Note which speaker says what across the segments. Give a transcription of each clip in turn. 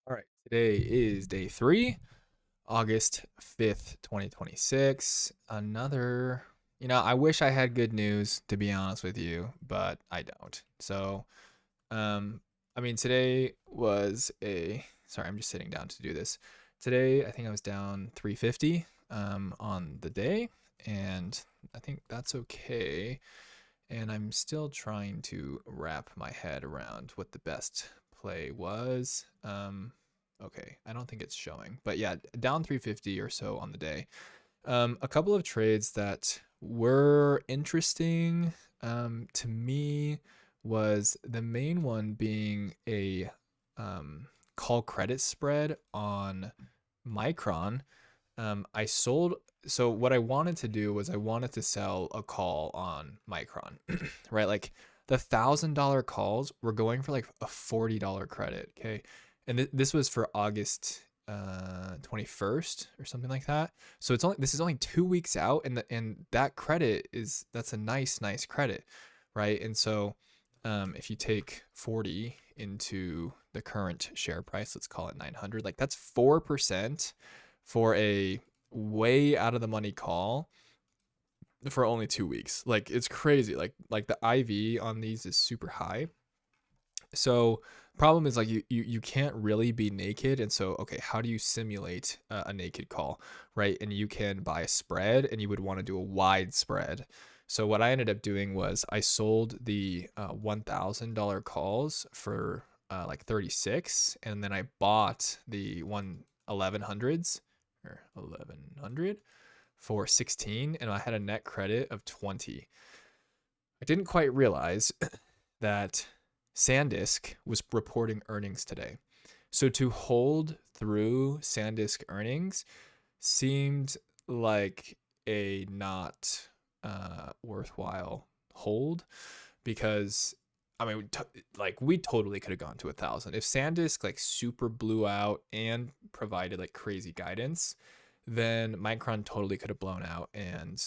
Speaker 1: All right, today is day 3, August 5th, 2026. I wish I had good news, to be honest with you, but I don't. Um, today was sorry, I'm just sitting down to do this. Today, I think I was down 350 on the day, and I think that's okay. And I'm still trying to wrap my head around what the best play was. Okay, I don't think it's showing, but yeah, down 350 or so on the day. A couple of trades that were interesting to me was the main one being a call credit spread on Micron. I sold. So what I wanted to do was I wanted to sell a call on Micron, right? Like the $1,000 calls were going for like a $40 credit. Okay, and this was for August 21st or something like that. So this is only 2 weeks out, and that credit that's a nice credit, right? And so if you take 40 into the current share price, let's call it 900, like that's 4% for a way out of the money call for only 2 weeks. Like it's crazy. Like the IV on these is super high. So problem is like you can't really be naked, and so okay, how do you simulate a naked call, right? And you can buy a spread, and you would want to do a wide spread. So what I ended up doing was I sold the $1,000 calls for like 36, and then I bought the 1100s or 1100 for 16, and I had a net credit of 20. I didn't quite realize that SanDisk was reporting earnings today. So to hold through SanDisk earnings seemed like a not worthwhile hold, because like we totally could have gone to 1,000 if SanDisk like super blew out and provided like crazy guidance. Then Micron totally could have blown out, and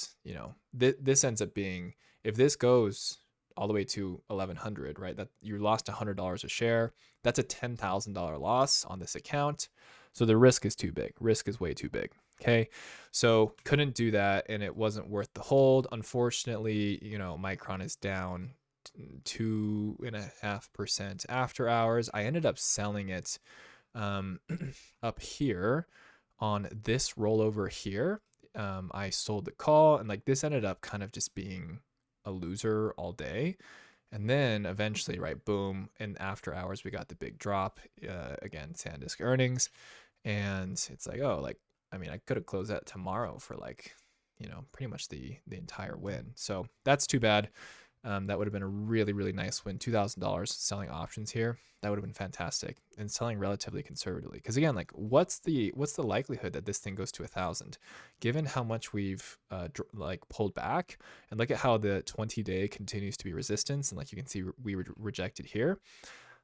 Speaker 1: this ends up being, if this goes all the way to 1,100, right? That you lost $100 a share. That's a $10,000 loss on this account. So the risk is too big. Risk is way too big. Okay, so couldn't do that, and it wasn't worth the hold. Unfortunately, Micron is down 2.5% after hours. I ended up selling it up here on this rollover here. I sold the call, and like this ended up kind of just being a loser all day. And then eventually, right, boom, and after hours, we got the big drop. Again, SanDisk earnings. And it's like, oh, like, I could have closed that tomorrow for like, pretty much the entire win. So that's too bad. That would have been a really nice win. $2,000 selling options here. That would have been fantastic, and selling relatively conservatively. Because again, like, what's the likelihood that this thing goes to 1,000, given how much we've like pulled back, and look at how the 20-day continues to be resistance, and like you can see we were rejected here.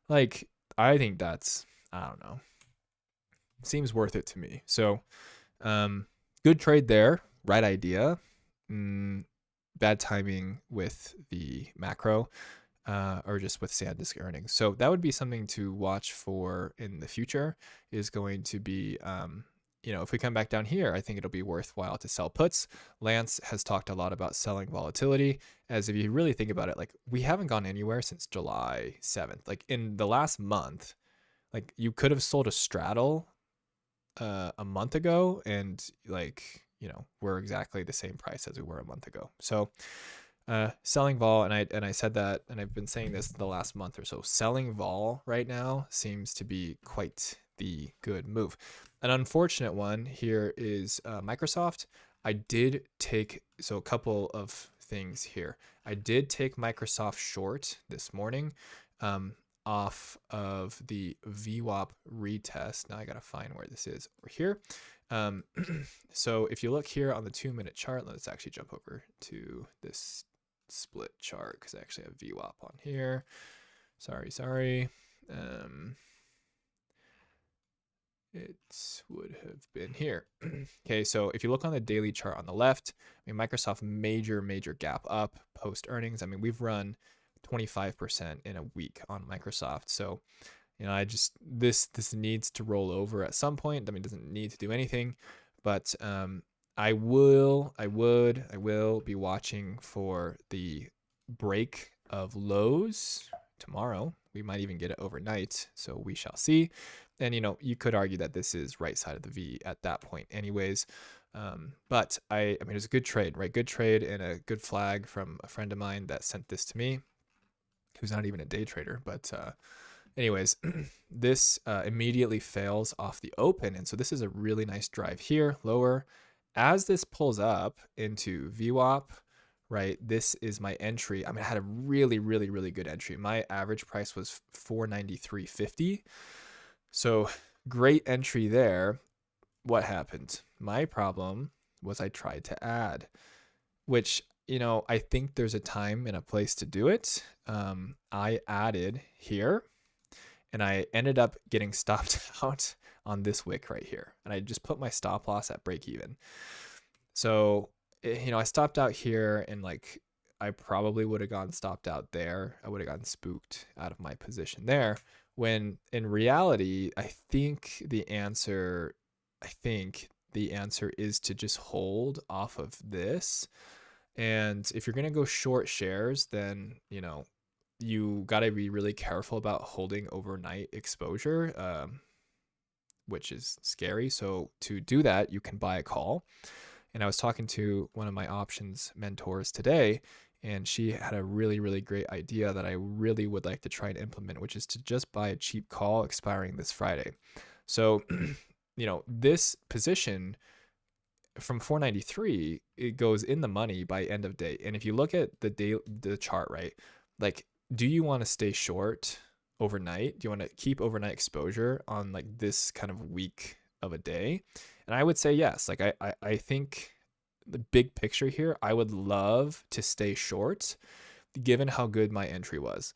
Speaker 1: Like I think that's, I don't know, seems worth it to me. So good trade there, right idea. Bad timing with the macro, or just with SanDisk earnings. So that would be something to watch for in the future, is going to be, if we come back down here, I think it'll be worthwhile to sell puts. Lance has talked a lot about selling volatility, as if you really think about it, like we haven't gone anywhere since July 7th. Like in the last month, like you could have sold a straddle a month ago, and like, we're exactly the same price as we were a month ago. So selling vol, and I said that, and I've been saying this the last month or so, selling vol right now seems to be quite the good move. An unfortunate one here is Microsoft. I did take, so a couple of things here. I did take Microsoft short this morning, off of the VWAP retest. Now I gotta find where this is over here. So if you look here on the 2-minute chart, let's actually jump over to this split chart, because I actually have VWAP on here. Sorry. It would have been here. Okay, so if you look on the daily chart on the left, Microsoft major gap up post earnings. We've run 25% in a week on Microsoft. So I just this needs to roll over at some point. I mean, it doesn't need to do anything, but I will be watching for the break of lows tomorrow. We might even get it overnight, so we shall see. And you could argue that this is right side of the V at that point, anyways. But I mean, it was a good trade, right? Good trade and a good flag from a friend of mine that sent this to me, who's not even a day trader. But anyways, this immediately fails off the open, and so this is a really nice drive here, lower. As this pulls up into VWAP, right? This is my entry. I mean, I had a really, really, really good entry. My average price was 493.50. So great entry there. What happened? My problem was I tried to add, which, I think there's a time and a place to do it. I added here and I ended up getting stopped out on this wick right here. And I just put my stop loss at break even. So, I stopped out here and like I probably would have gotten stopped out there. I would have gotten spooked out of my position there. When in reality, I think the answer is to just hold off of this. And if you're going to go short shares, then, you got to be really careful about holding overnight exposure, which is scary. So to do that, you can buy a call. And I was talking to one of my options mentors today, and she had a really, really great idea that I really would like to try and implement, which is to just buy a cheap call expiring this Friday. So, this position from 493, it goes in the money by end of day. And if you look at the chart, right, like, do you want to stay short overnight? Do you want to keep overnight exposure on like this kind of week of a day? And I would say yes. Like I think the big picture here, I would love to stay short given how good my entry was.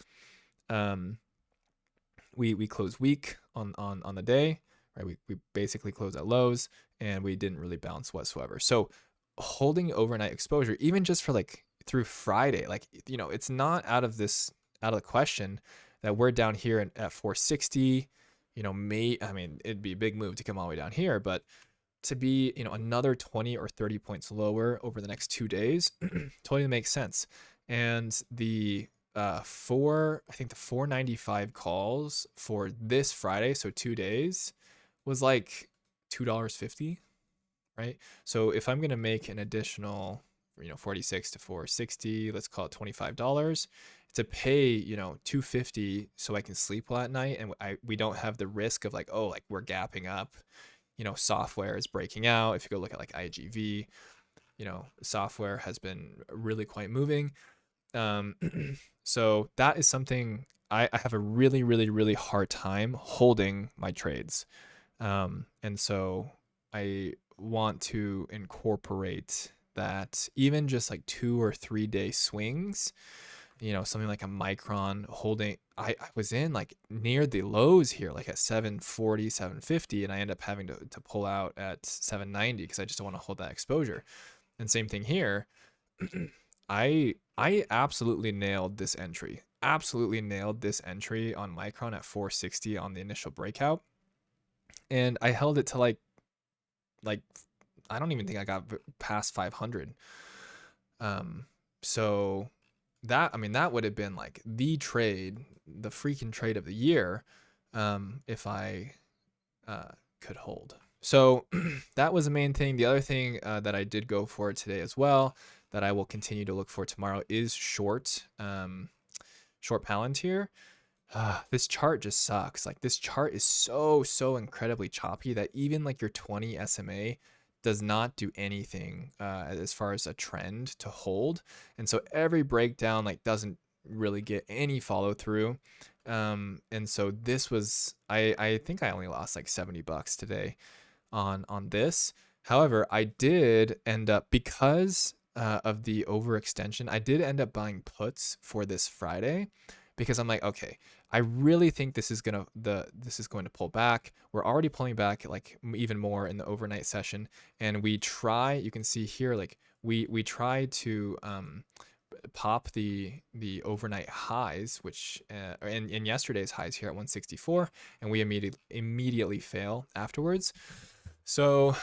Speaker 1: We closed weak on the day, right? We basically closed at lows and we didn't really bounce whatsoever. So holding overnight exposure, even just for like through Friday, like, it's not out of the question that we're down here at 460. I mean, it'd be a big move to come all the way down here, but to be, another 20 or 30 points lower over the next 2 days totally makes sense. And the I think the 495 calls for this Friday, so 2 days, was like $2.50, right? So if I'm going to make an additional, 46 to 460, let's call it $25 to pay, $250 so I can sleep well at night, and we don't have the risk of like, oh, like we're gapping up, software is breaking out. If you go look at like IGV, software has been really quite moving. So that is something I have a really, really, really hard time holding my trades. And so I want to incorporate that even just like 2 or 3 day swings, something like a Micron holding. I was in like near the lows here, like at 740, 750, and I end up having to pull out at 790 because I just don't want to hold that exposure. And same thing here. I absolutely nailed this entry. Absolutely nailed this entry on Micron at 460 on the initial breakout. And I held it to like I don't even think I got past 500. So that would have been like the freaking trade of the year, if I could hold. So that was the main thing. The other thing that I did go for today as well, that I will continue to look for tomorrow, is short Palantir. This chart just sucks. Like, this chart is so incredibly choppy that even like your 20 SMA does not do anything as far as a trend to hold. And so every breakdown like doesn't really get any follow through. And so this was, I think I only lost like $70 today on this. However, I did end up, because of the overextension, I did end up buying puts for this Friday, because I'm like, okay, I really think this is going to pull back. We're already pulling back like even more in the overnight session, and you can see here, like we try to pop the overnight highs, which and yesterday's highs here at 164, and we immediately fail afterwards. So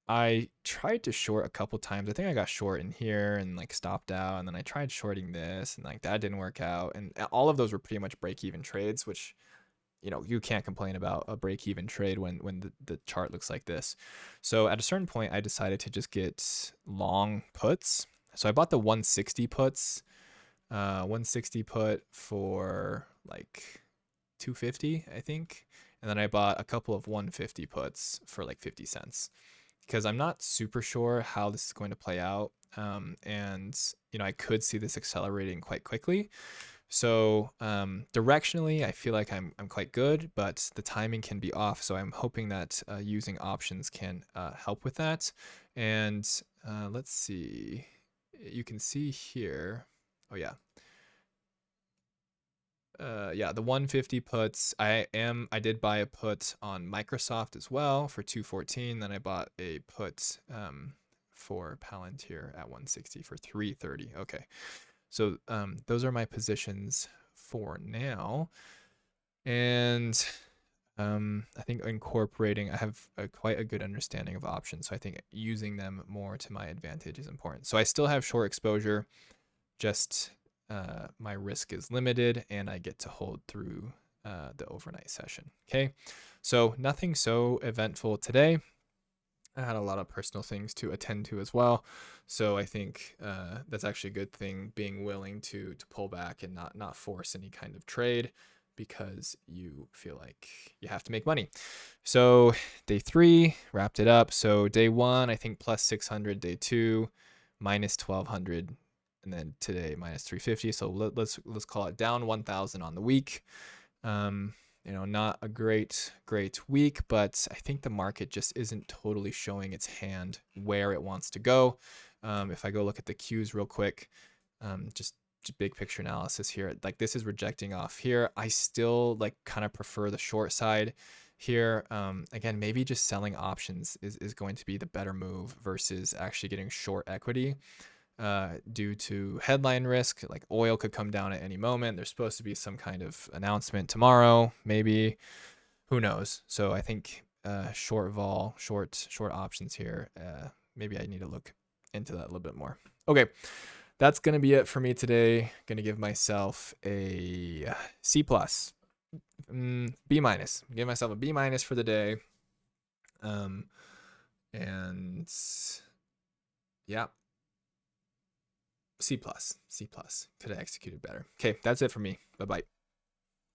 Speaker 1: I tried to short a couple times. I think I got short in here and like stopped out, and then I tried shorting this, and like that didn't work out. And all of those were pretty much break-even trades, which you can't complain about a break-even trade when the chart looks like this. So at a certain point, I decided to just get long puts. So I bought the 160 puts, 160 put for like 250, I think, and then I bought a couple of 150 puts for like 50 cents because I'm not super sure how this is going to play out. And I could see this accelerating quite quickly. So directionally, I feel like I'm quite good, but the timing can be off. So I'm hoping that using options can help with that. And let's see, you can see here. Oh yeah. Yeah, the 150 puts. I did buy a put on Microsoft as well for 214. Then I bought a put for Palantir at 160 for 330. Okay. So those are my positions for now. And I think incorporating, I have quite a good understanding of options. So I think using them more to my advantage is important. So I still have short exposure, just my risk is limited and I get to hold through the overnight session. Okay. So nothing so eventful today. I had a lot of personal things to attend to as well. So I think that's actually a good thing, being willing to pull back and not force any kind of trade because you feel like you have to make money. So day 3 wrapped it up. So day 1, I think plus 600, day 2 minus 1200, and then today minus 350. So let's call it down 1000 on the week. Not a great week, but I think the market just isn't totally showing its hand where it wants to go. If I go look at the Qs real quick, just big picture analysis here, like this is rejecting off here. I still like kind of prefer the short side here. Again, maybe just selling options is going to be the better move versus actually getting short equity. Due to headline risk, like oil could come down at any moment. There's supposed to be some kind of announcement tomorrow, maybe, who knows? So I think short options here. Maybe I need to look into that a little bit more. Okay, that's gonna be it for me today. Gonna give myself a C plus, B minus. Give myself a B minus for the day. And yeah. C plus. Could have executed better. Okay, that's it for me. Bye-bye.